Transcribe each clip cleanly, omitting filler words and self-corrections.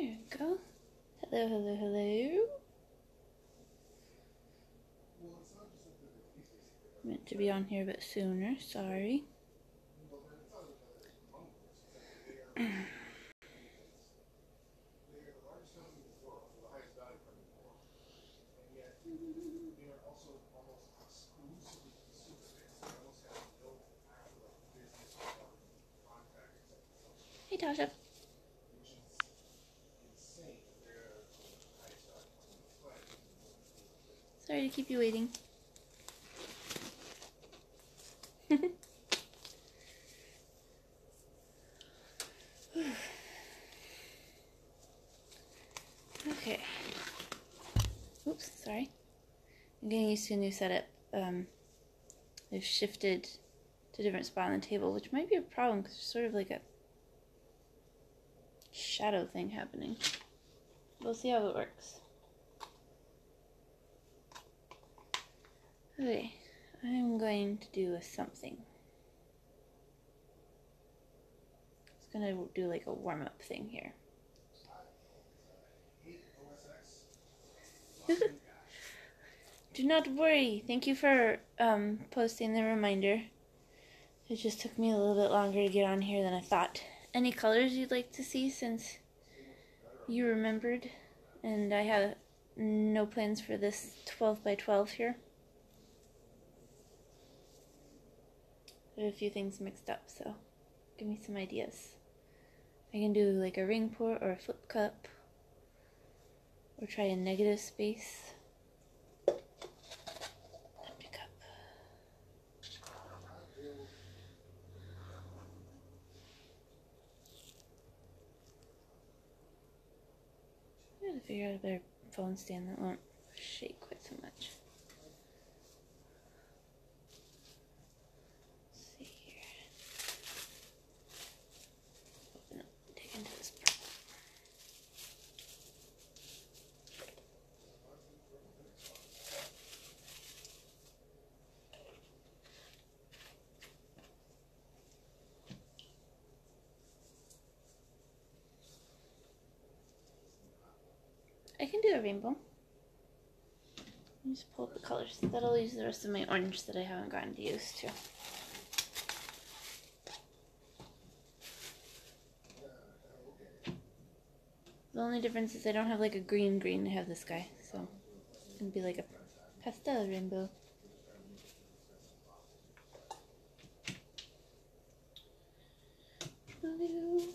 we go. Hello, hello, hello. Meant to be on here a bit sooner, sorry. Hey, Tasha. Sorry to keep you waiting. Okay. Oops, sorry. I'm getting used to a new setup. I've shifted to a different spot on the table, which might be a problem because there's sort of like a shadow thing happening. We'll see how it works. Okay, I'm going to do something. It's gonna do like a warm-up thing here. Do not worry. Thank you for posting the reminder. It just took me a little bit longer to get on here than I thought. Any colors you'd like to see since you remembered? And I have no plans for this 12 by 12 here. I have a few things mixed up, so give me some ideas. I can do like a ring pour or a flip cup, or try a negative space. Empty cup. I gotta figure out a better phone stand that won't shake quite so much. I can do a rainbow. Just pull up the colors. That'll use the rest of my orange that I haven't gotten to use too. The only difference is I don't have like a green, I have this guy. So it's gonna be like a pastel rainbow. Blue.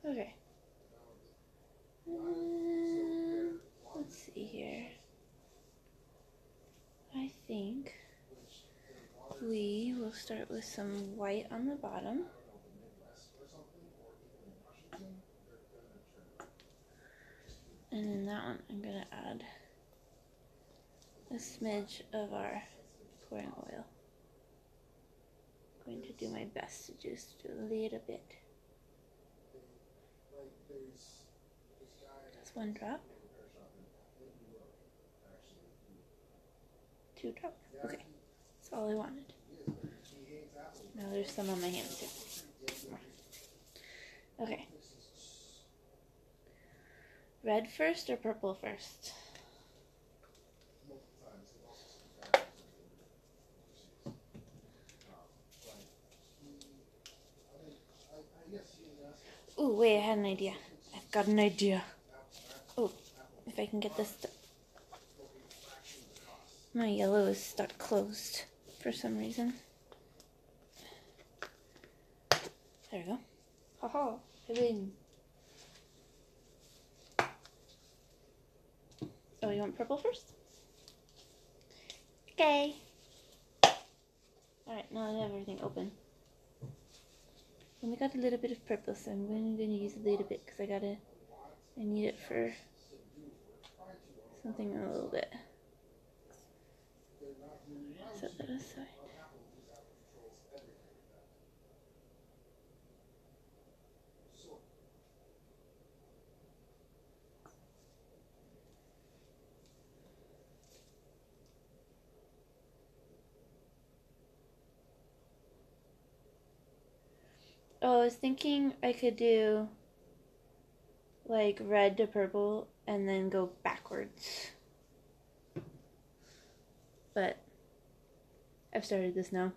Okay. Let's see here. I think we will start with some white on the bottom. And in that one, I'm going to add a smidge of our pouring oil. I'm going to do my best to just do a little bit. That's one drop. 2 drops. Okay, that's all I wanted. Now there's some on my hands too. Okay. Red first or purple first? Ooh, wait, I had an idea. I've got an idea. Oh, if I can get this. My yellow is stuck closed for some reason. There we go. Haha, I win. Oh, you want purple first? Okay. Alright, now I have everything open. Only got a little bit of purple, so I'm going to use a little bit because I need it for something a little bit. Set that aside. Oh, I was thinking I could do like red to purple and then go backwards. But I've started this now.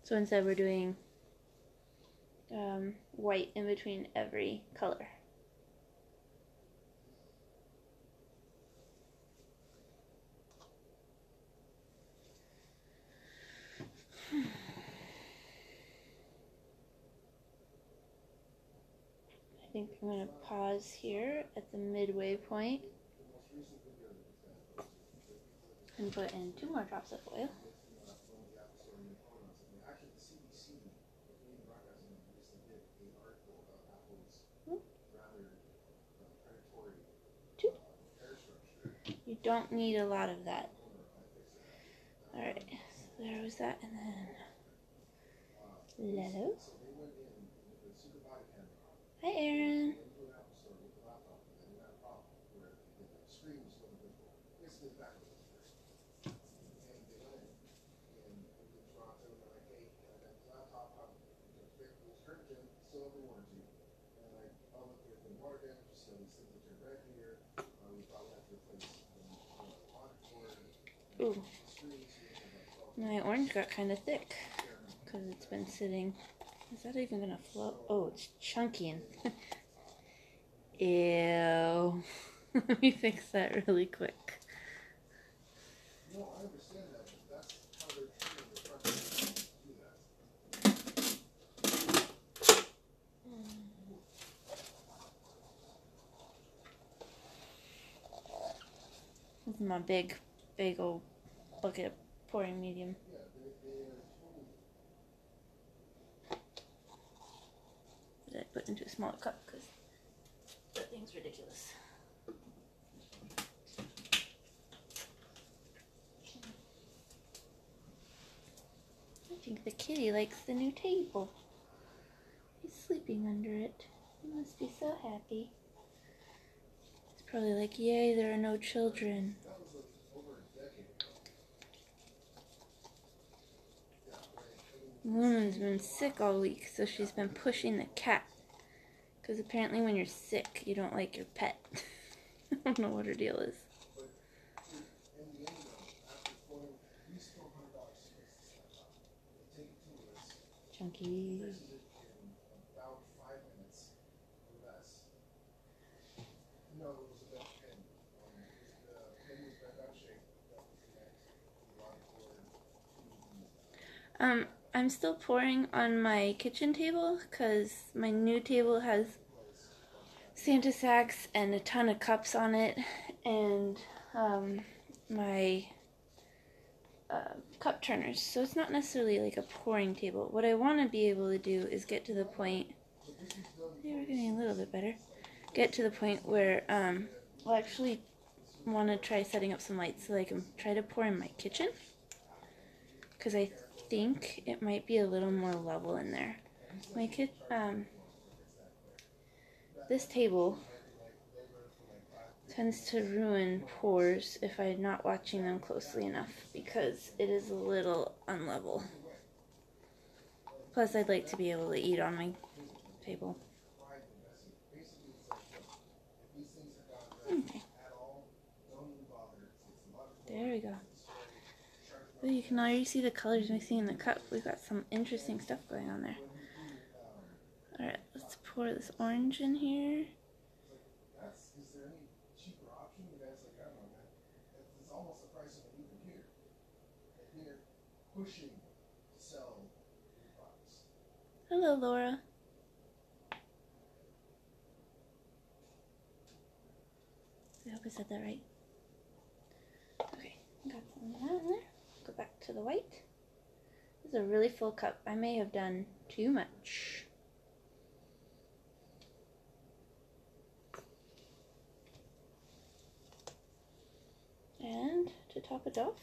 So instead we're doing white in between every color. I think I'm going to pause here at the midway point and put in 2 more drops of oil. You don't need a lot of that. Alright, so there was that, and then Lello. Hi, Aaron. Ooh. My orange got kind of thick because it's been sitting. Is that even gonna flow? Oh, it's chunky and ew. Let me fix that really quick. No, I understand that, but that's how they're treating the truck to do that. This is my big old bucket of pouring medium. That I put into a smaller cup because that thing's ridiculous. I think the kitty likes the new table. He's sleeping under it. He must be so happy. It's probably like, yay, there are no children. The woman's been sick all week, so she's been pushing the cat. Because apparently when you're sick, you don't like your pet. I don't know what her deal is. Chunky. I'm still pouring on my kitchen table because my new table has Santa sacks and a ton of cups on it, and my cup turners. So it's not necessarily like a pouring table. What I want to be able to do is get to the point. Yeah, we're getting a little bit better. Get to the point where I'll actually want to try setting up some lights so that I can try to pour in my kitchen, because I think it might be a little more level in there. My this table tends to ruin pours if I'm not watching them closely enough because it is a little unlevel. Plus, I'd like to be able to eat on my table. Okay. There we go. Oh, you can already see the colors mixing in the cup. We've got some interesting stuff going on there. Alright, let's pour this orange in here. Hello, Laura. I hope I said that right. Okay, got some of that in there. Go back to the white. This is a really full cup. I may have done too much. And to top it off,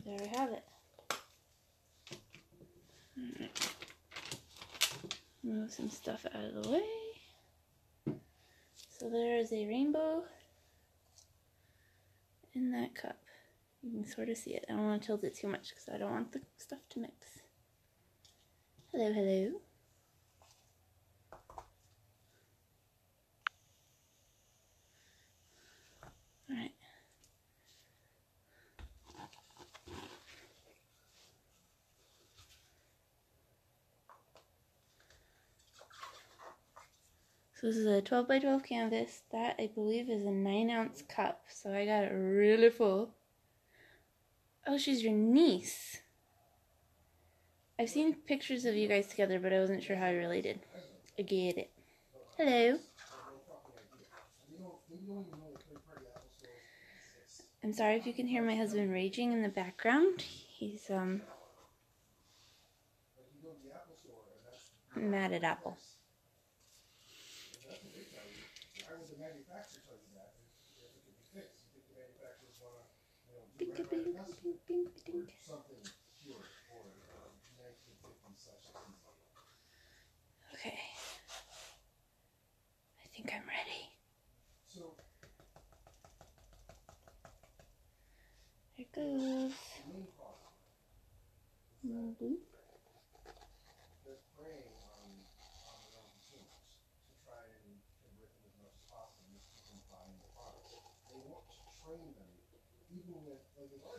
there we have it. Right. Move some stuff out of the way. So there is a rainbow in that cup. You can sort of see it. I don't want to tilt it too much because I don't want the stuff to mix. Hello, hello. Alright. So this is a 12 by 12 canvas. That, I believe, is a 9-ounce cup. So I got it really full. Oh, she's your niece. I've seen pictures of you guys together, but I wasn't sure how you're related. I get it. Hello. I'm sorry if you can hear my husband raging in the background. He's, mad at Apple. Okay. I think I'm ready. Here goes. Boop.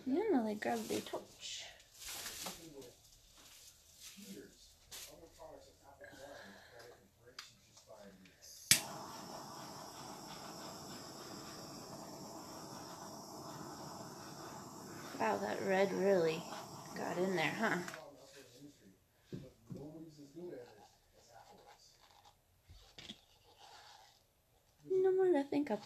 Yeah, no, they grabbed their torch. Wow, that red really got in there, huh? No more laughing cup.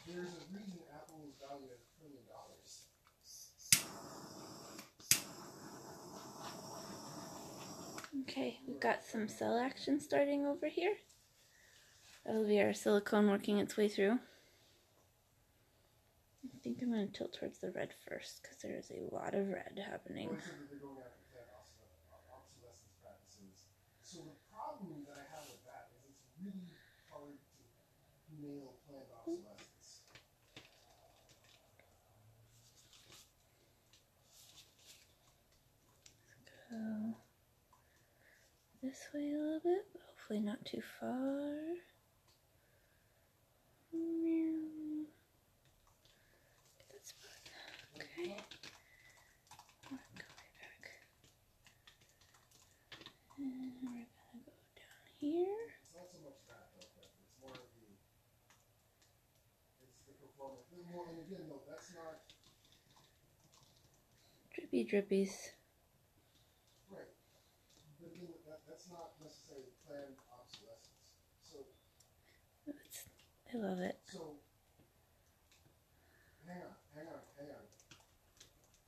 Okay, we've got some cell action starting over here. That'll be our silicone working its way through. I think I'm going to tilt towards the red first because there is a lot of red happening. So the problem that I have with that is it's really hard to nail planned obsolescence. Go this way a little bit, but hopefully not too far. Get that spot. Okay. Go way back. And we're gonna go down here. It's not so much that though, it's more of the performance. And again, no, that's not drippy drippies. Right. But again, that's not necessarily planned obsolescence. So I love it. So hang on.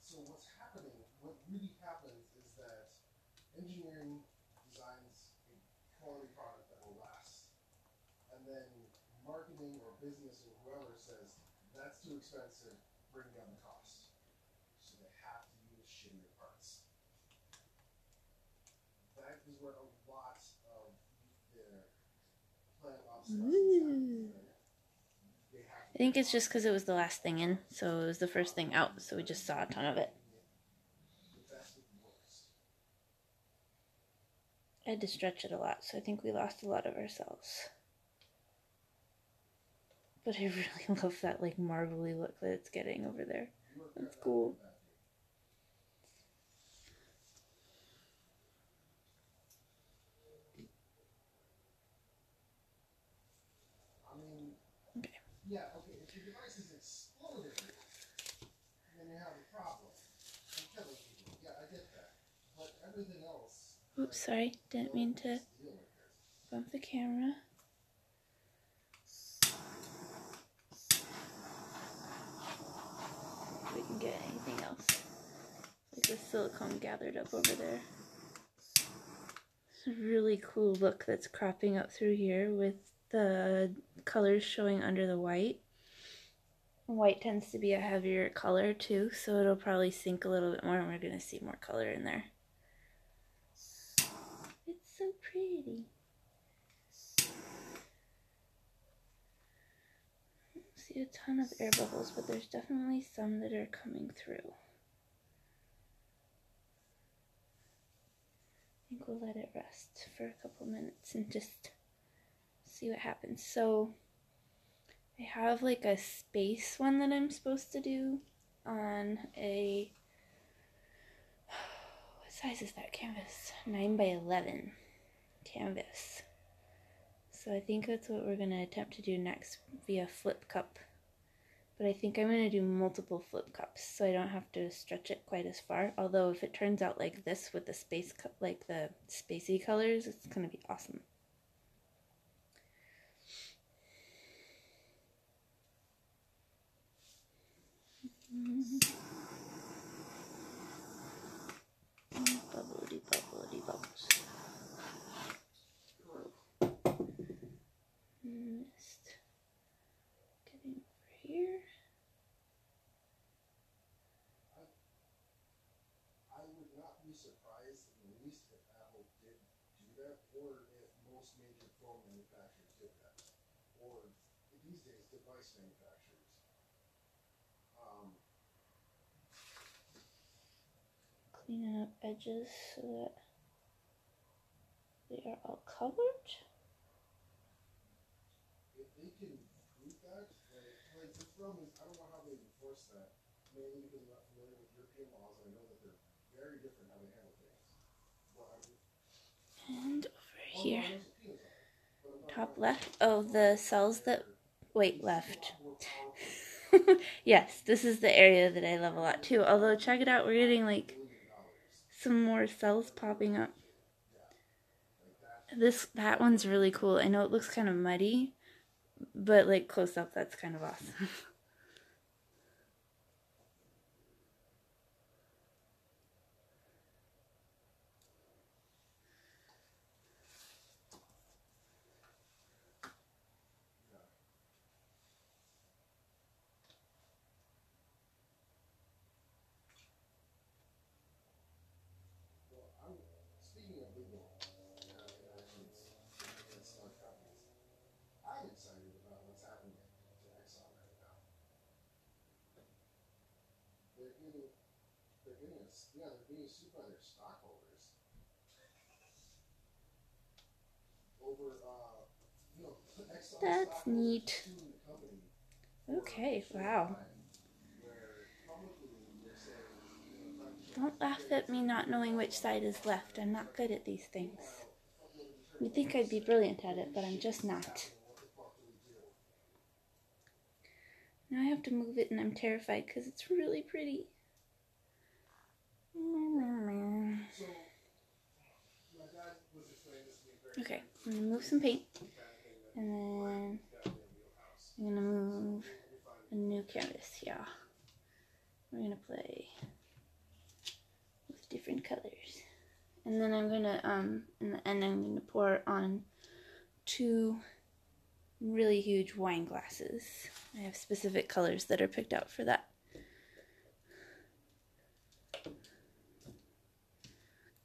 So what's happening, what really happens is that engineering designs a quality product that will last. And then marketing or business or whoever says, that's too expensive, bring down the cost. So they have to use shittier parts. That is where a lot of the planned obsolescence happens. I think it's just because it was the last thing in, so it was the first thing out, so we just saw a ton of it. I had to stretch it a lot, so I think we lost a lot of ourselves. But I really love that like marbly look that it's getting over there. That's cool. Okay. Yeah, okay, if your device is exploded, then you have a problem. And killing people. Yeah, I get that. But everything else. Oops, sorry. Didn't mean to bump the camera. If we can get anything else. Like the silicone gathered up over there. It's a really cool look that's cropping up through here with the colors showing under the white. White tends to be a heavier color too, so it'll probably sink a little bit more and we're going to see more color in there. It's so pretty. see a ton of air bubbles, but there's definitely some that are coming through. I think we'll let it rest for a couple minutes and just see what happens. So I have like a space one that I'm supposed to do on a, what size is that canvas? 9 by 11 canvas. So I think that's what we're going to attempt to do next via flip cup. But I think I'm going to do multiple flip cups so I don't have to stretch it quite as far. Although if it turns out like this with the space cup, like the spacey colors, it's going to be awesome. Bubbly, bubbly, bubbles. Just getting over here. I would not be surprised in the least if Apple did do that, or if most major phone manufacturers did that, or these days device manufacturers. Cleaning up edges so that they are all covered. If they can prove that, like the problem is, I don't know how they enforce that, mainly because I'm not familiar with European laws. I know that they're very different how they handle things. And over here. Top left. Oh, the cells that, wait, left. Yes, this is the area that I love a lot too. Although, check it out, we're getting like some more cells popping up. That one's really cool. I know it looks kind of muddy, but like close up, that's kind of awesome. Speaking of legal actions against smart companies, I'm excited about what's happening to Exxon right now. They're being sued by their stockholders over, Exxon. That's neat. Okay, wow. Don't laugh at me not knowing which side is left. I'm not good at these things. You'd think I'd be brilliant at it, but I'm just not. Now I have to move it and I'm terrified because it's really pretty. Okay, I'm going to move some paint. And then I'm going to move a new canvas. Yeah. We're going to play with different colors. And then I'm going to, in the end, I'm going to pour on 2 really huge wine glasses. I have specific colors that are picked out for that.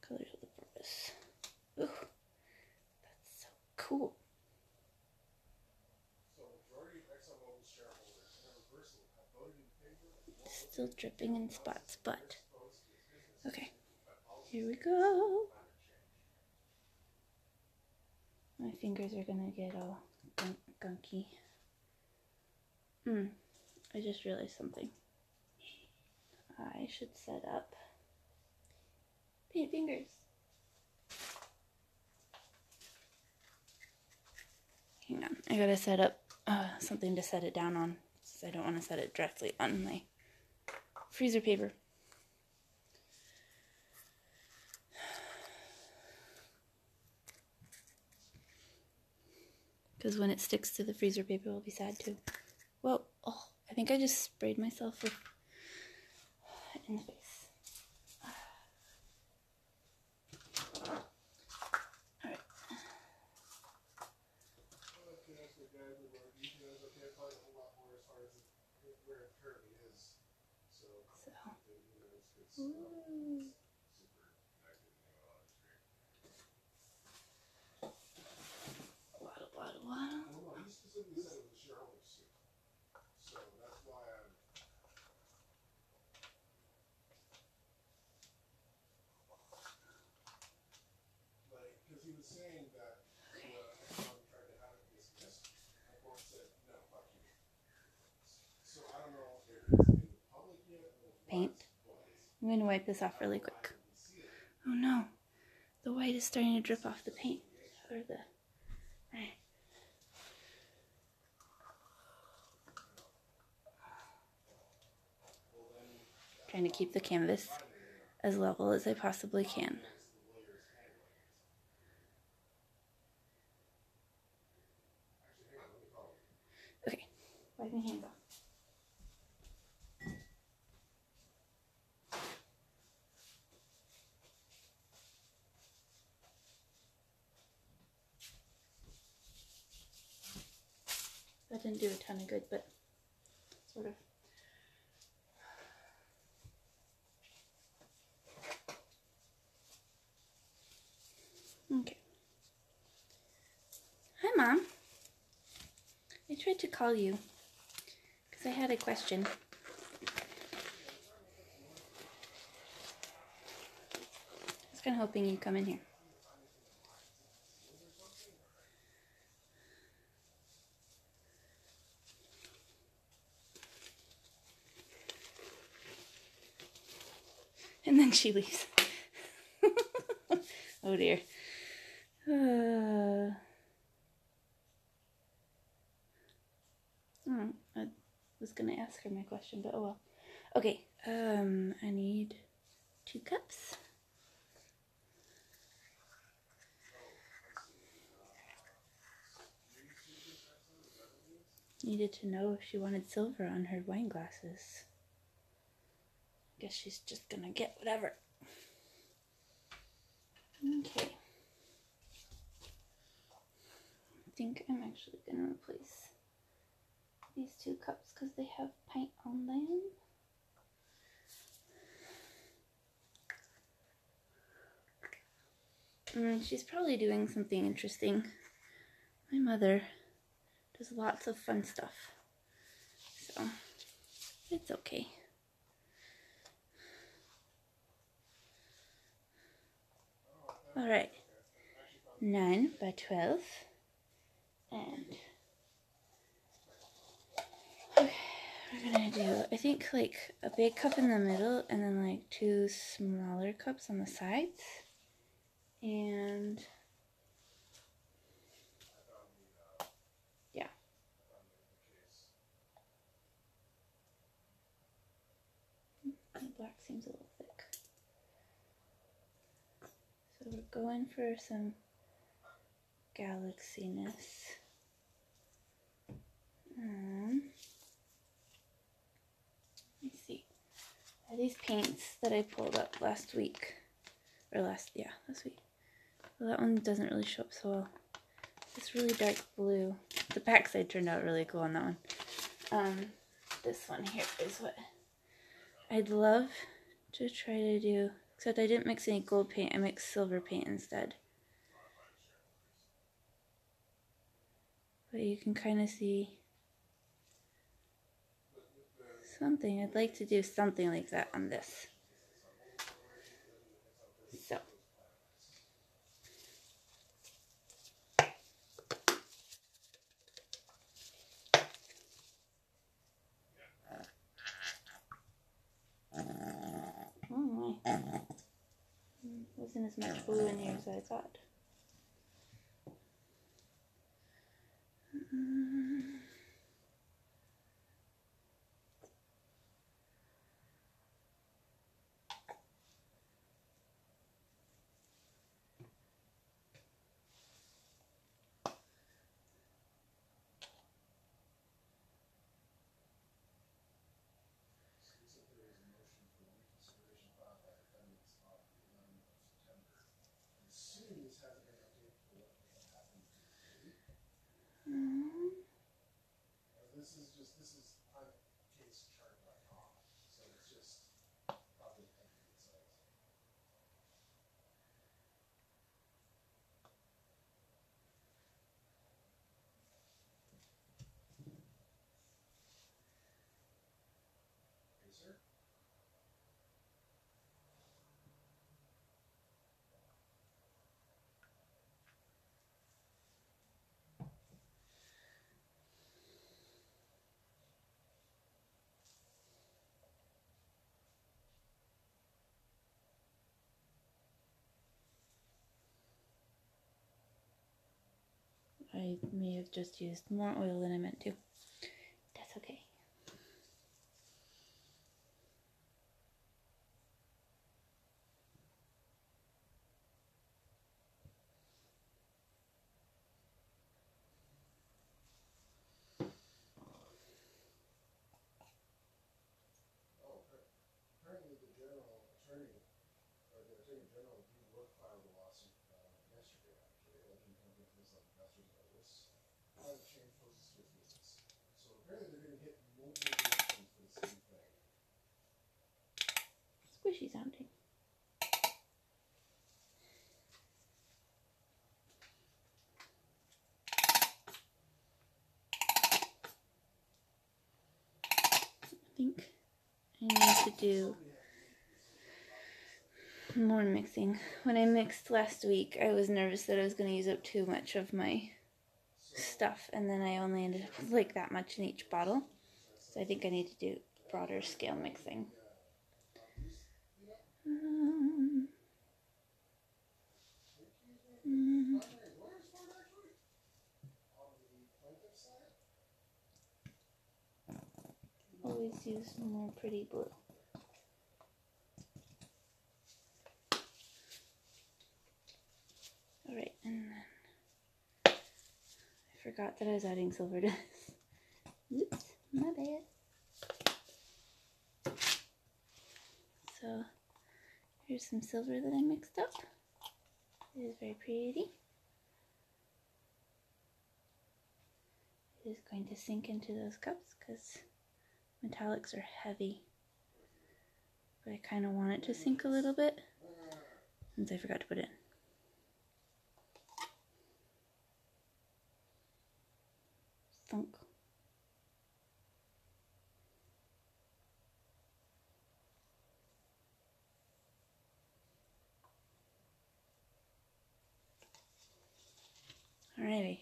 Colors of the purpose. Ooh, that's so cool. Still dripping in spots, but okay. Here we go. My fingers are gonna get all gunky. I just realized something. I should set up paint fingers. Hang on, I gotta set up something to set it down on, since I don't want to set it directly on my freezer paper. Because when it sticks to the freezer paper, it'll be sad too. Whoa, oh, I think I just sprayed myself with in the face. Alright. So. Ooh. saying that the economic tried to have it dismissed, and the court said, no, fuck you. So I don't know if it's in the public yet or Paint. what. I'm going to wipe this off really quick. Oh no, the white is starting to drip off the paint. Or the... Trying to keep the canvas as level as I possibly can. Okay, wipe my hands off. That didn't do a ton of good, but sort of. Okay. Hi, Mom. I tried to call you because I had a question. I was kind of hoping you'd come in here. And then she leaves. Oh dear. I was gonna ask her my question, but oh well. Okay, I need 2 cups. Needed to know if she wanted silver on her wine glasses. Guess she's just gonna get whatever. Okay. I think I'm actually gonna replace these 2 cups because they have paint on them. She's probably doing something interesting. My mother does lots of fun stuff, so it's okay. Alright, 9 by 12, and okay, we're gonna do, I think, like a big cup in the middle, and then like 2 smaller cups on the sides, and yeah. The black seems a little thick. So we're going for some galaxiness. Let me see. These paints that I pulled up last week, or last week. Well, that one doesn't really show up so well. This really dark blue. The backside turned out really cool on that one. This one here is what I'd love to try to do, except I didn't mix any gold paint. I mixed silver paint instead. But you can kind of see something. I'd like to do something like that on this. So. Oh my. Wasn't as much blue in here as I thought. I may have just used more oil than I meant to. That's okay. Apparently the general attorney, or the attorney general, filed a lawsuit yesterday, actually, alleging companies misled investors about risks climate change poses to its business. So apparently they're getting hit in multiple directions for the same thing. Squishy sounding. I think I need to do more mixing. When I mixed last week, I was nervous that I was going to use up too much of my stuff, and then I only ended up with like that much in each bottle. So I think I need to do broader scale mixing. Always use more pretty blue. Alright, and then I forgot that I was adding silver to this. Oops, my bad. So here's some silver that I mixed up. It is very pretty. It is going to sink into those cups because metallics are heavy. But I kind of want it to sink a little bit since I forgot to put it in. Thunk. Alrighty.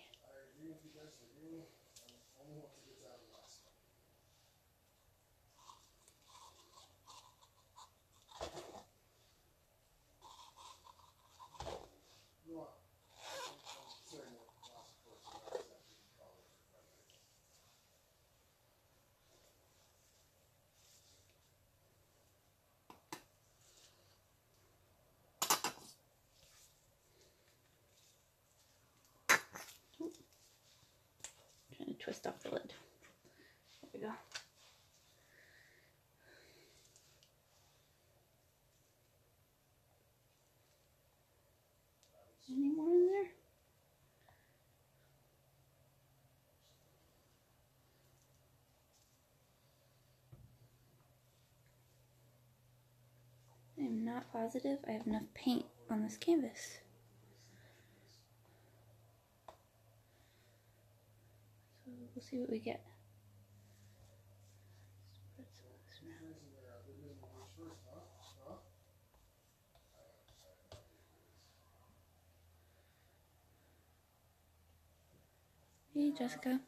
Trying to twist off the lid. There we go. Any more in there? I'm not positive I have enough paint on this canvas. So we'll see what we get. Spread some of this around. Hey, Jessica.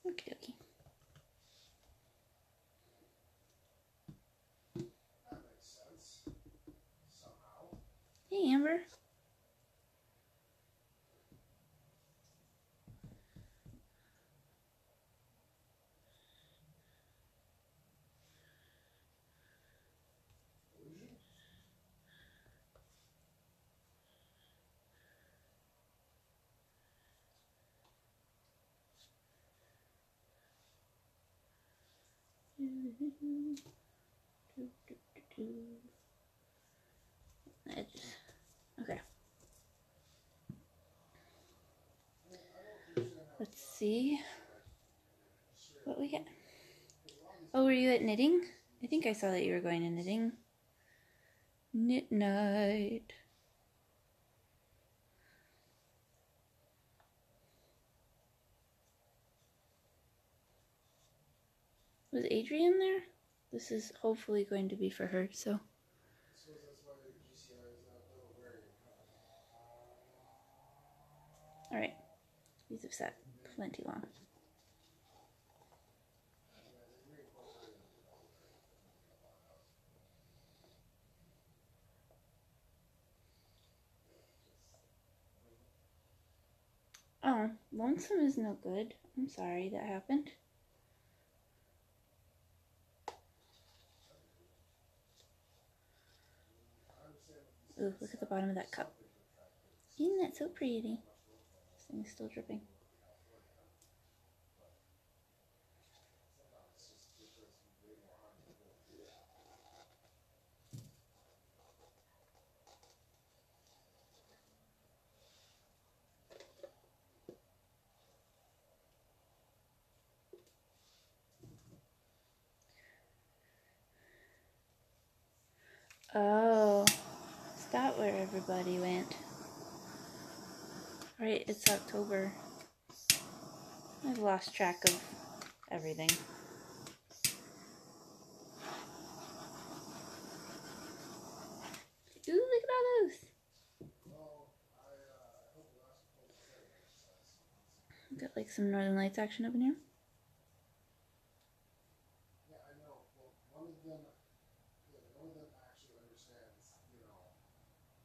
Okay, okay. Hey, Amber. Edges. Okay. Let's see what we get. Oh, were you at knitting? I think I saw that you were going to knitting. Knit night. Was Adrian there? This is hopefully going to be for her, so. I suppose that's why GCI is not wearing a cut. Alright. These have sat plenty long. Yeah, they reincorporated it everywhere. Oh, lonesome is no good. I'm sorry that happened. Ooh, look at the bottom of that cup. Isn't that so pretty? This thing is still dripping. Oh, is that where everybody went? Right, it's October. I've lost track of everything. Ooh, look at all those. Got like some Northern Lights action up in here. Yeah, I know. Well, one of them actually understands,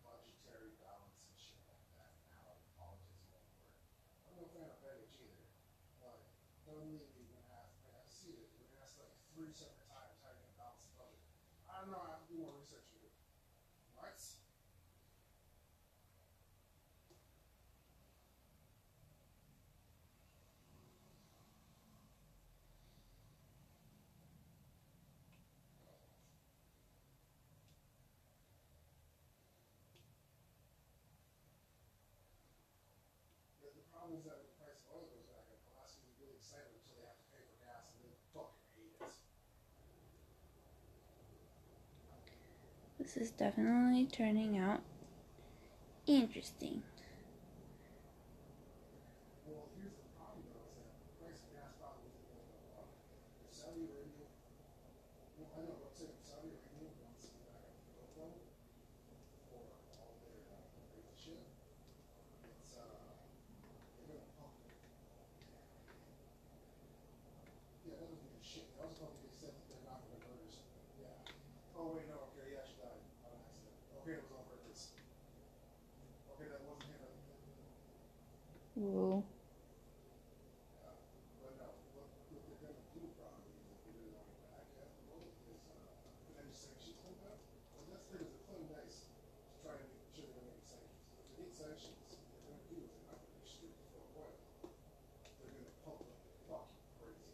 budgetary balance and shit like that, and how politics won't work. I'm no fan of Bennett either, but don't leave me when I see it. When asked like 3 separate times how you're gonna balance the budget. I don't know. I have to do more research into it. What? The problem is that when the price of oil goes back up, Alaskans are really excited until they have to pay for gas, and they fucking hate it. This is definitely turning out interesting. Well, here's the problem though, is that the price of gas probably isn't going to go up. If Saudi Arabia, well, I know, but I'm saying if Saudi Arabia wants to get back up to the oil level for all their crazy shit, it's they're going to pump it. Yeah, that doesn't mean shit. They also pump it to the extent that they're not going to converters. Yeah. Oh wait, no. Okay, yeah, she died on an accident. Okay, it was on purpose. Okay, that wasn't him. Whoa. But no, what they're going to do probably is if they really want it back at the moment is potential sanctions like that. Well, that's the thing is they're playing nice to try and make sure they don't get sanctions. If they get sanctions, what they're going to do is they're not going to restrict the flow of oil. They're going to pump like fucking crazy.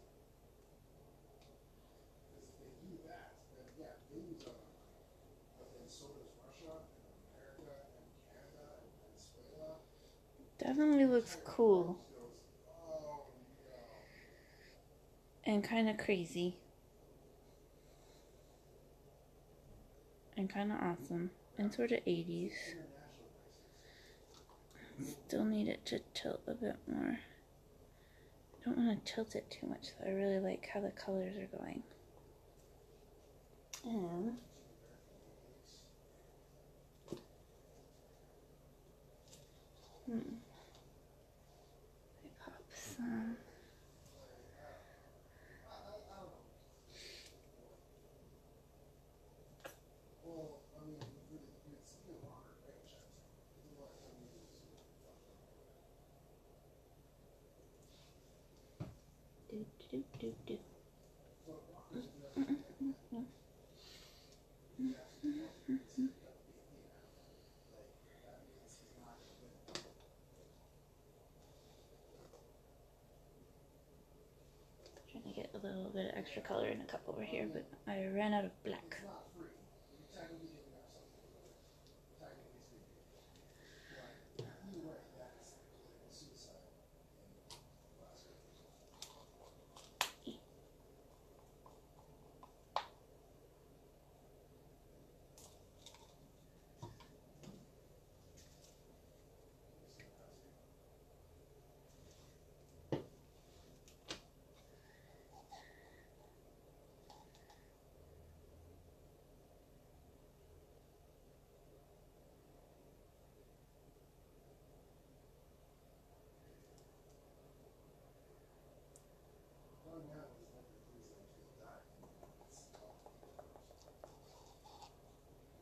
Because if they do that, then yeah, they lose out on money. But then so does Russia and America and Canada and Venezuela. Definitely looks cool. Goes, oh no. And kind of crazy. And kind of awesome. And sort of 80s. Still need it to tilt a bit more. I don't want to tilt it too much, so I really like how the colors are going. And I pop some. Well, I mean, it's a longer range, I think. It's a lot of time Do, do, do, do. Trying to get a little bit of extra color in a cup over here, but I ran out of black. It's not free. You technically giving up something for it. Technically speaking. But either way, that's political suicide in Alaska.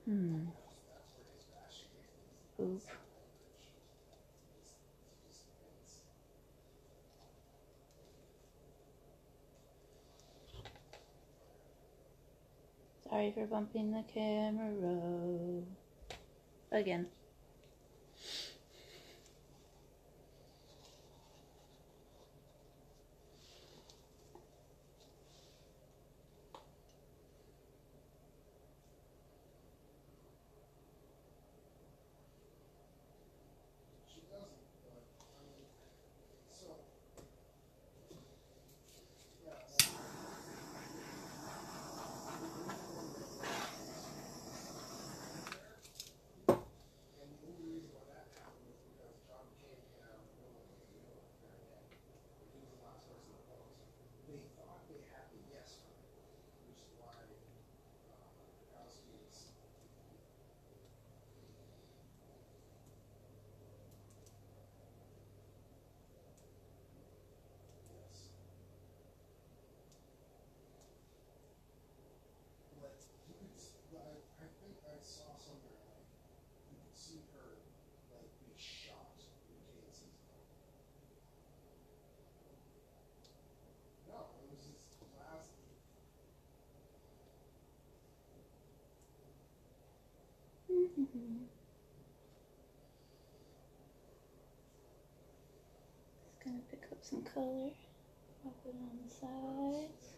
Hmm. That's where his passion is. Oop. Sorry for bumping the camera. Again. She doesn't, but I mean, so yeah, and the only reason why that happened was because John McCain came out of the middle of the very end. Like, he was the last person to vote. They thought they had the yes for it, which is why Kowski's yes. But you could, I think I saw somewhere like you could see her like be shocked when McCain says no. No, it was his last. Just gonna pick up some color. Pop it on the sides.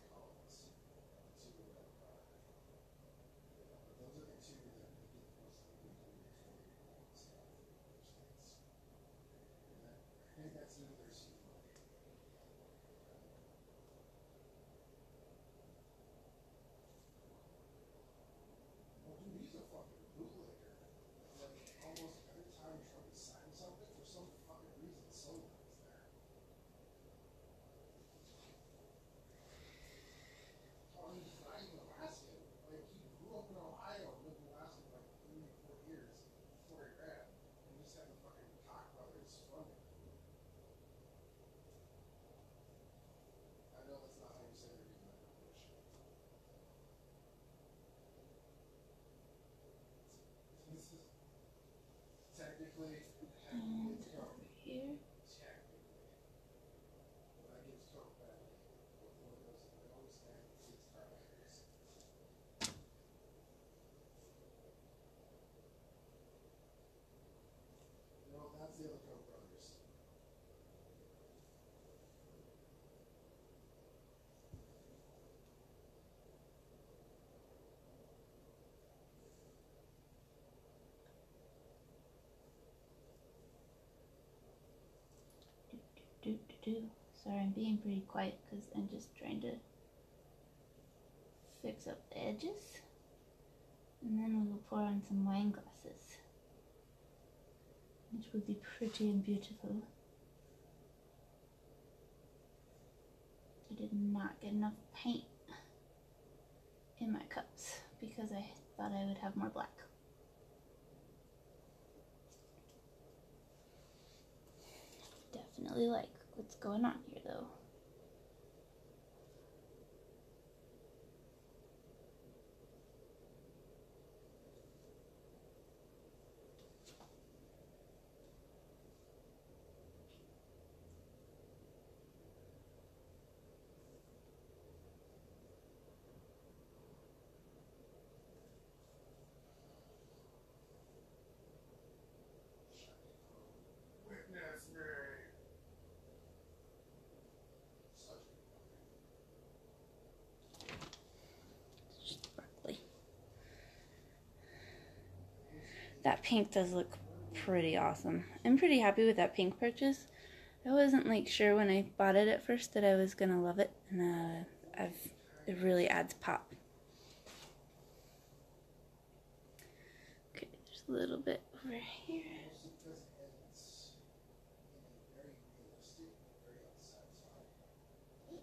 He's a fucking bootlegger. Like, almost every time Trump is signing something, for some fucking reason, Sullivan is there. Oh, and he's not even Alaskan. Like, he grew up in Ohio and lived in Alaska for like 3 or 4 years before he ran. And just had the fucking Koch brothers funding him. I know that's not how you say their name, but bullshit. This is technically, And it's Coke. over here. Technically. But that gives Coke bad name. What goes, they always say it's carbohydrates. No, that's the other Koch brothers. Sorry, I'm being pretty quiet because I'm just trying to fix up the edges. And then we will pour on some wine glasses, which will be pretty and beautiful. I did not get enough paint in my cups because I thought I would have more black. Definitely like what's going on here though. Witness me. Such a Sparkly. That pink does look pretty awesome. I'm pretty happy with that pink purchase. I wasn't like sure when I bought it at first that I was gonna love it, and it really adds pop. Okay, there's a little bit over here. because it ends in a very realistic, very unsatisfying way.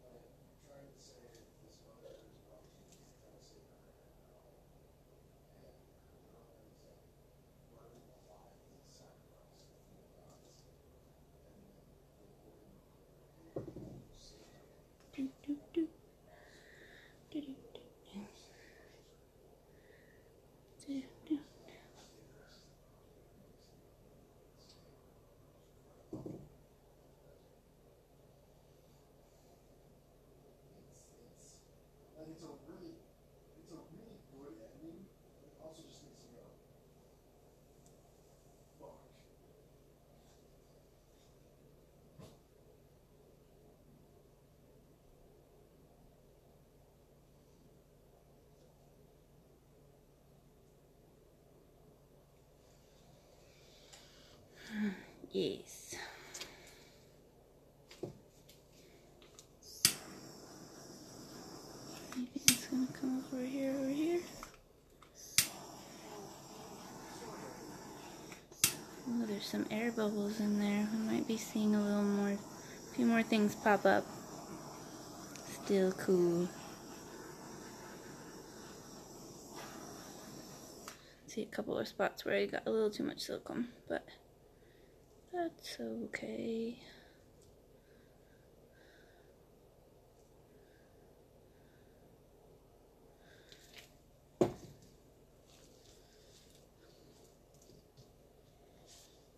Like, you're trying to save this mother opportunities to try to save her now. And her girl ends up burning alive as a sacrifice to fool gods. And then the Lord save her. Do, do, do. Do, do, do. Yes. Anything that's gonna come over here, Oh, there's some air bubbles in there. We might be seeing a few more things pop up. Still cool. See a couple of spots where I got a little too much silicone, but that's okay.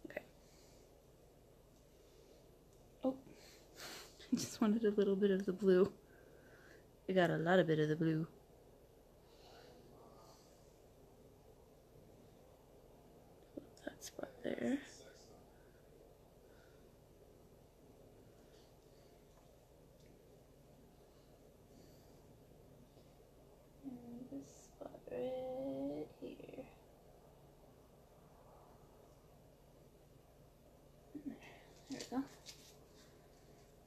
Okay. Oh, I just wanted a little bit of the blue. I got a lot of bit of the blue. That spot there. And this spot right here. There we go. There's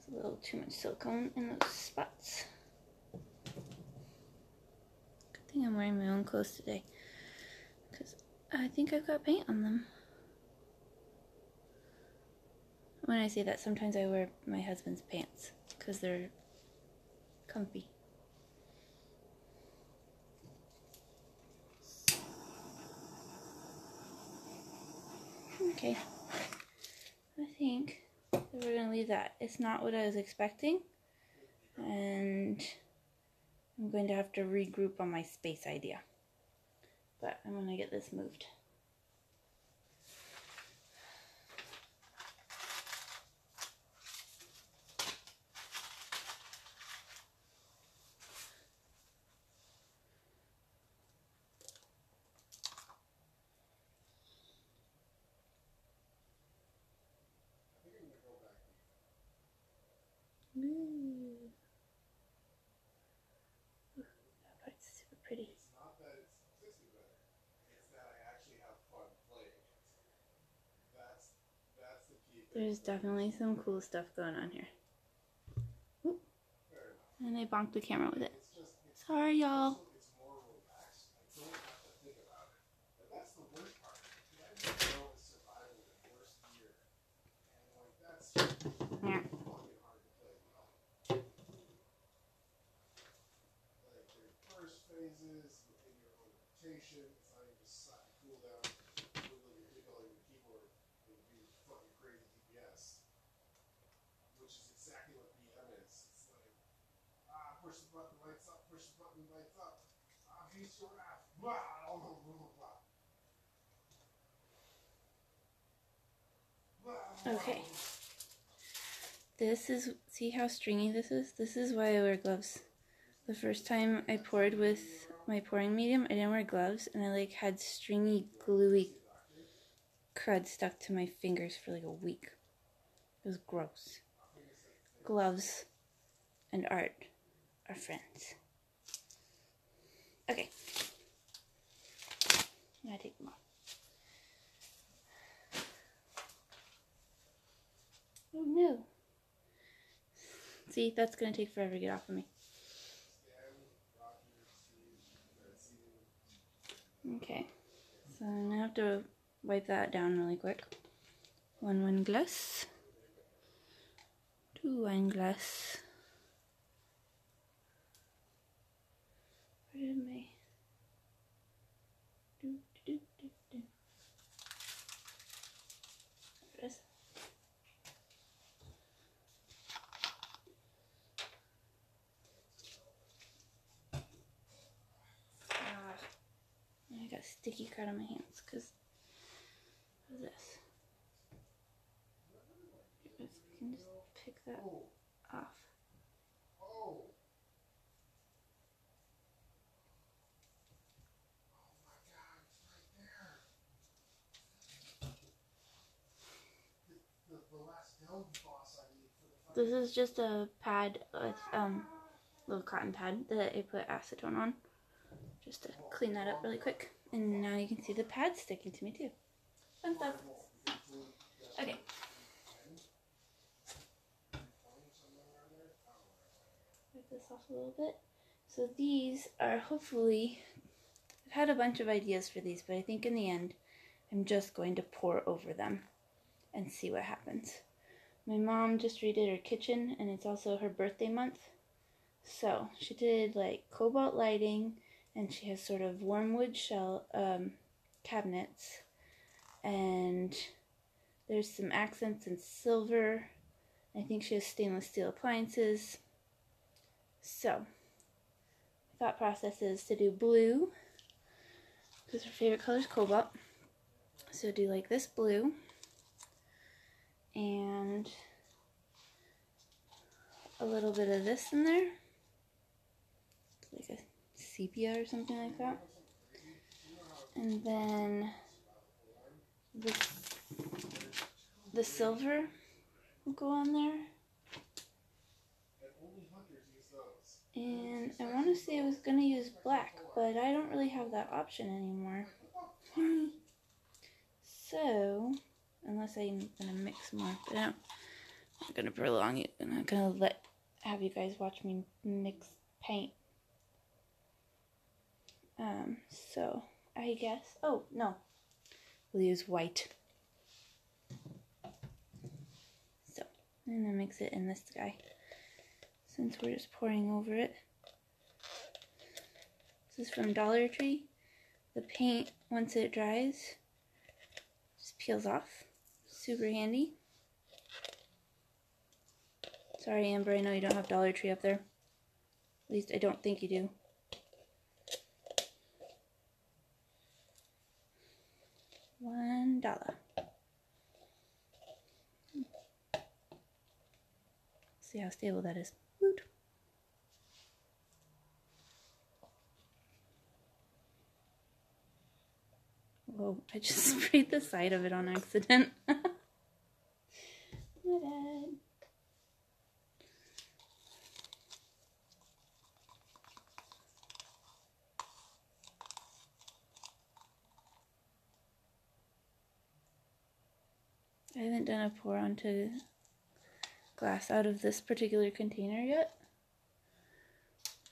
a little too much silicone in those spots. Good thing I'm wearing my own clothes today, because I think I've got paint on them. When I say that, sometimes I wear my husband's pants because they're comfy. Okay, I think that we're gonna leave that. It's not what I was expecting, and I'm going to have to regroup on my space idea. But I'm gonna get this moved. Ooh. That part's super pretty. It's not that it's tasting better. It's that I actually have fun playing it. That's the key thing. There's definitely some cool stuff going on here. Ooh. And I bonked the camera with it. Sorry, y'all. It's more relaxed. I don't have to think about it. And that's the worst part. The idea of survival in worst year. And like that's Yeah. fucking hard to play well. Like your first phases within your own rotation, it's not even just slap your cool down, wiggle your jiggle your keyboard, and do fucking crazy DPS. Which is exactly what BM is. It's like push the button, lights up, push the button, lights up. Haste your wrath. Blah, blah, blah, blah, blah. Okay. This is, see how stringy this is? This is why I wear gloves. The first time I poured with my pouring medium, I didn't wear gloves, and I like had stringy, gluey crud stuck to my fingers for like a week. It was gross. Gloves and art are friends. Okay. Now I take them off. Oh no. See, that's gonna take forever to get off of me. Okay. So I'm gonna have to wipe that down really quick. 1 wine glass. 2 wine glass. Where did my... There it is. I got sticky crud on my hands because of this. If we can just pick that off. Oh. Oh my god, it's right there. The last Delve boss I need for the This is just a pad with little cotton pad that I put acetone on, just to clean that up really quick. And now you can see the pad sticking to me too. Fun stuff. Okay. off a little bit. So these are hopefully, I've had a bunch of ideas for these, but I think in the end, I'm just going to pour over them and see what happens. My mom just redid her kitchen, and it's also her birthday month. So she did like cobalt lighting, and she has sort of wormwood shell cabinets, and there's some accents in silver. I think she has stainless steel appliances. So thought process is to do blue, because her favorite color is cobalt. So do like this blue, and a little bit of this in there, like a sepia or something like that. And then the silver will go on there. And I want to say I was going to use black, but I don't really have that option anymore. So, unless I'm going to mix more, but I'm not going to prolong it. I'm not going to have you guys watch me mix paint. So I guess, oh no, we'll use white. So I'm going to mix it in this guy, since we're just pouring over it. This is from Dollar Tree. The paint, once it dries, just peels off. Super handy. Sorry, Amber, I know you don't have Dollar Tree up there. At least I don't think you do. $1. See how stable that is. Woot. Whoa, I just sprayed the side of it on accident. My bad. I haven't done a pour onto glass out of this particular container yet.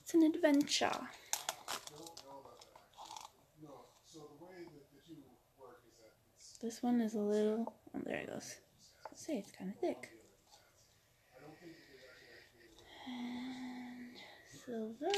It's an adventure. This one is a little, oh, there it goes. I was gonna say, it's kind of thick. And silver.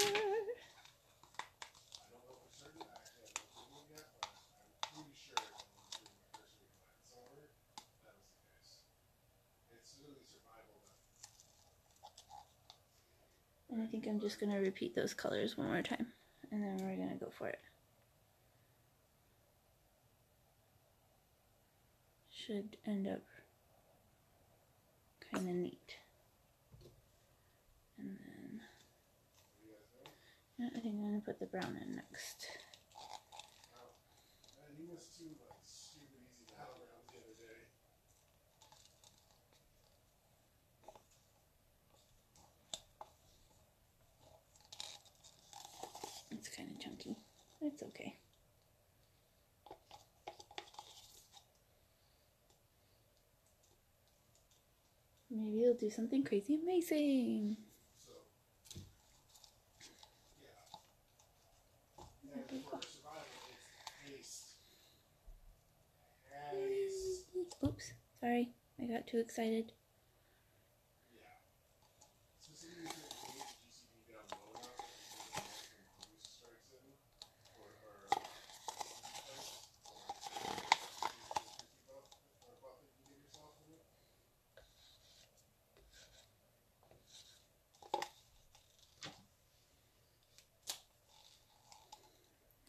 And I think I'm just going to repeat those colors one more time, and then we're going to go for it. Should end up kind of neat. And then, yeah, I think I'm going to put the brown in next. It's kind of chunky. It's okay. Maybe it'll do something crazy amazing. Oops, sorry, I got too excited.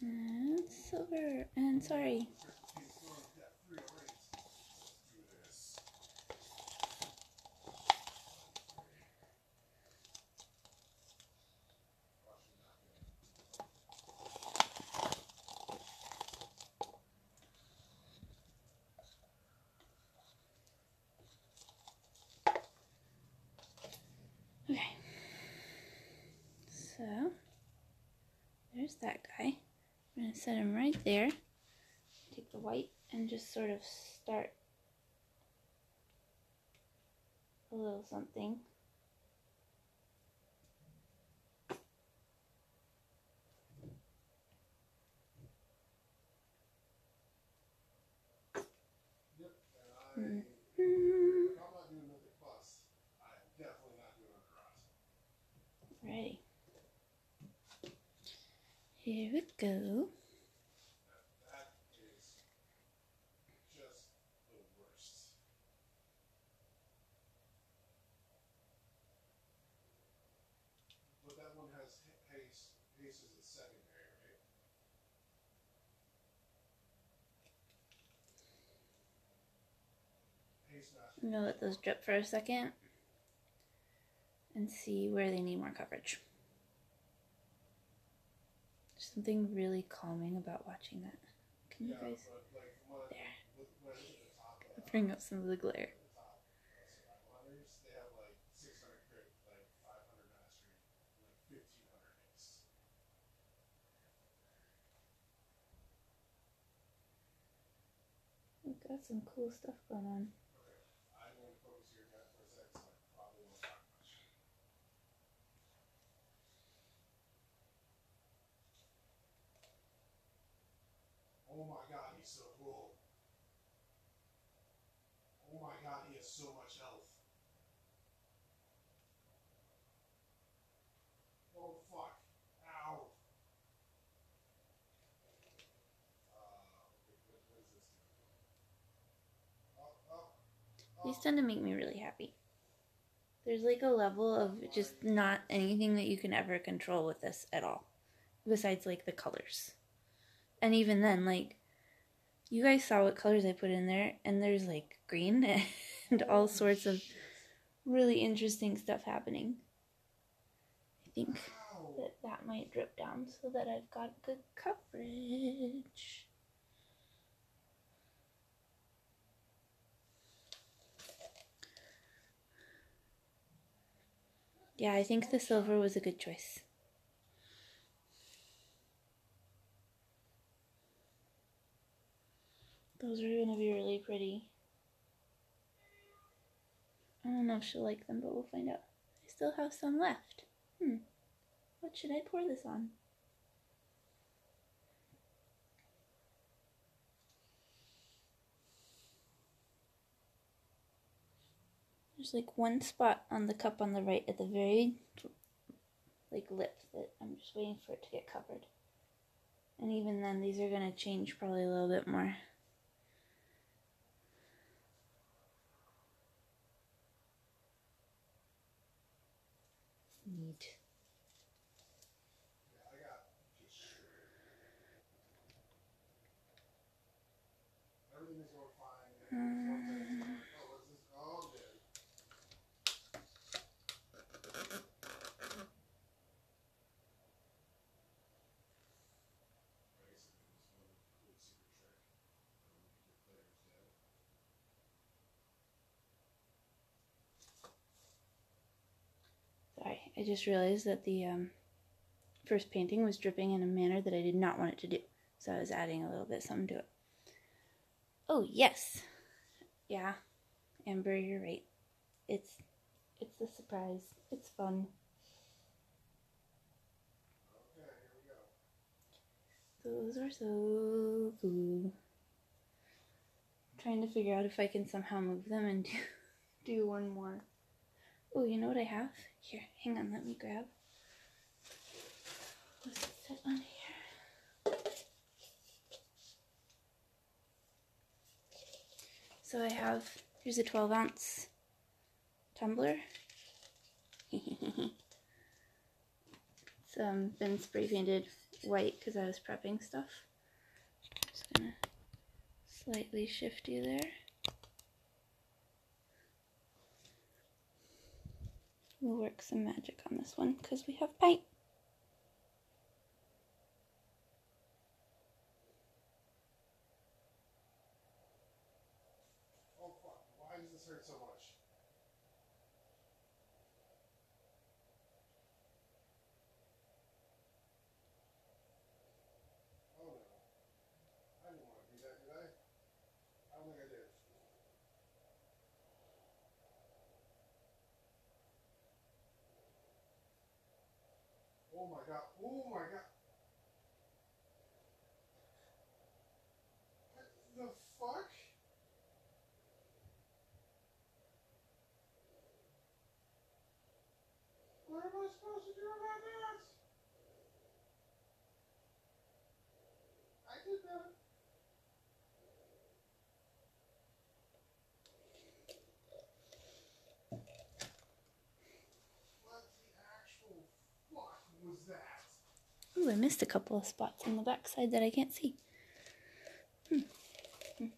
And silver, and sorry. Okay, so there's that guy. I'm going to set him right there. Take the white and just sort of start a little something. if I'm not doing Mythic Plus, I'm definitely not doing Underrot. Ready. Here we go. That is just the worst. But that one has haste. Haste is a secondary, right? Haste master. I'm gonna let those drip for a second and see where they need more coverage. There's something really calming about watching that. Can you guys? There. Bring up some of the glare. Survival hunters, they have like 600 crit, like 500 mastery, like 1500 haste. We've got some cool stuff going on. Okay, I'm going to focus here for a second, so I probably won't talk much. Oh my god, he's so cool. Oh my god, he has so much health. Oh fuck. Ow. What is this doing? These tend to make me really happy. There's like a level of just not anything that you can ever control with this at all. Besides like the colors. And even then, like, you guys saw what colors I put in there, and there's like green and all sorts of really interesting stuff happening. I think that might drip down so that I've got good coverage. Yeah, I think the silver was a good choice. Those are going to be really pretty. I don't know if she'll like them, but we'll find out. I still have some left. What should I pour this on? There's like one spot on the cup on the right at the very like lip that I'm just waiting for it to get covered. And even then, these are going to change probably a little bit more. Neat. Yeah, I got destroyed. Everything is going fine. And one thing, like, oh, what's this? Oh, I'm dead. I guess it was one cool secret trick. Your player's dead. Sorry, I just realized that the first painting was dripping in a manner that I did not want it to do. So I was adding a little bit something to it. Oh, yes. Yeah, Amber, you're right. It's a surprise. It's fun. Okay, here we go. Those are so cool. I'm trying to figure out if I can somehow move them and do one more. Oh, you know what I have? Here, hang on, let me grab. What's it set on here? So I have, here's a 12-ounce tumbler. It's been spray painted white because I was prepping stuff. Just gonna slightly shift you there. We'll work some magic on this one because we have paint. Oh, fuck. Why does this hurt so much? Oh, no. I didn't want to do that, did I? I don't think I did. Oh, my God. Oh, my God. What the fuck? What the actual fuck was that? Ooh, I missed a couple of spots on the backside that I can't see. Fucking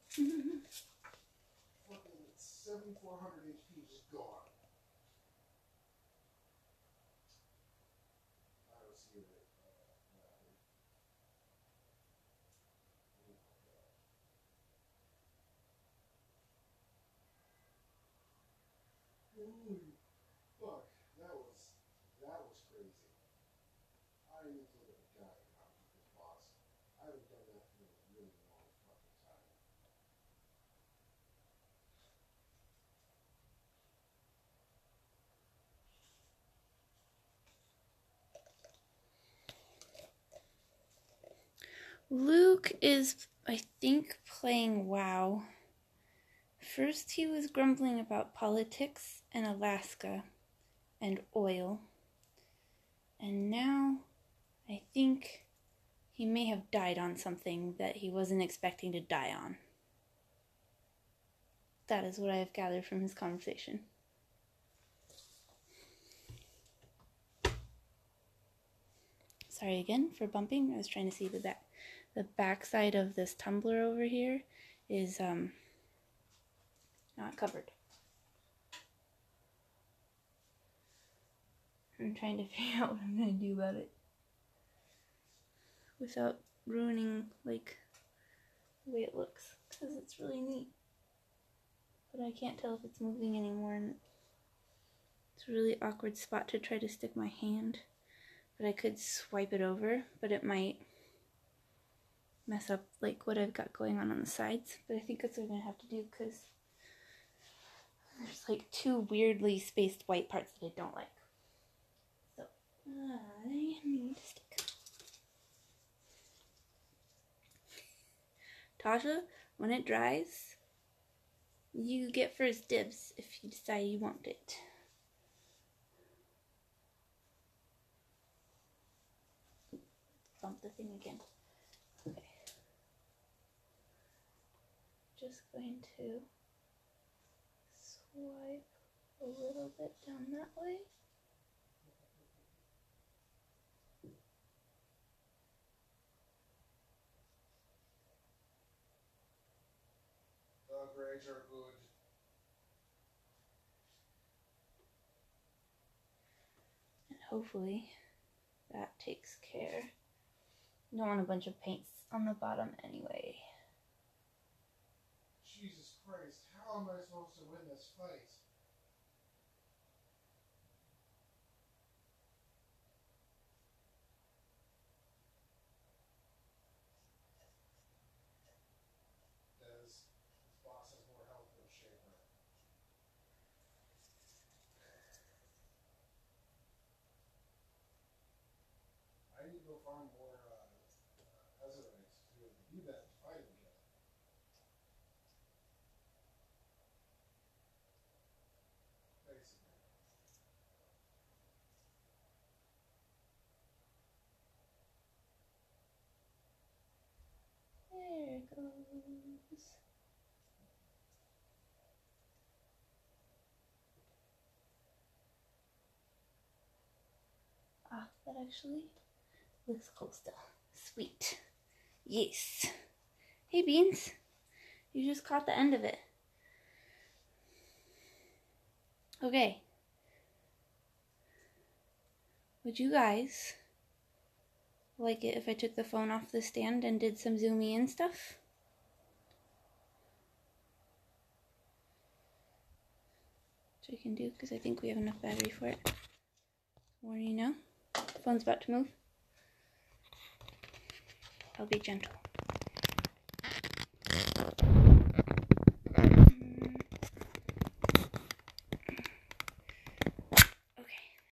7,400 HP just gone. I don't see it. Holy fuck, that was crazy. I need to look at the guy and how to keep his boss. I haven't done that for a really long fucking time. Luke is, I think, playing WoW. First he was grumbling about politics and Alaska and oil. And now I think he may have died on something that he wasn't expecting to die on. That is what I have gathered from his conversation. Sorry again for bumping. I was trying to see the back side of this tumbler over here is not covered. I'm trying to figure out what I'm going to do about it without ruining like the way it looks, because it's really neat. But I can't tell if it's moving anymore, and it's a really awkward spot to try to stick my hand. But I could swipe it over, but it might mess up like what I've got going on the sides. But I think that's what I'm going to have to do, because there's like two weirdly spaced white parts that I don't like. So I need to stick. Tasha, when it dries, you get first dibs if you decide you want it. Bump the thing again. Okay. Just going to swipe a little bit down that way. The grades are good. And hopefully that takes care. Don't want a bunch of paints on the bottom anyway. Jesus Christ, how am I supposed to win this fight? His boss has more health than Shaper. I need to go find more Ezerites to do that fight again. Basically. There it goes. Ah, that actually looks cool still. Sweet. Yes. Hey, Beans. You just caught the end of it. Okay. Would you guys like it if I took the phone off the stand and did some zoomy in stuff? Which I can do because I think we have enough battery for it. Warning you now. Phone's about to move. I'll be gentle.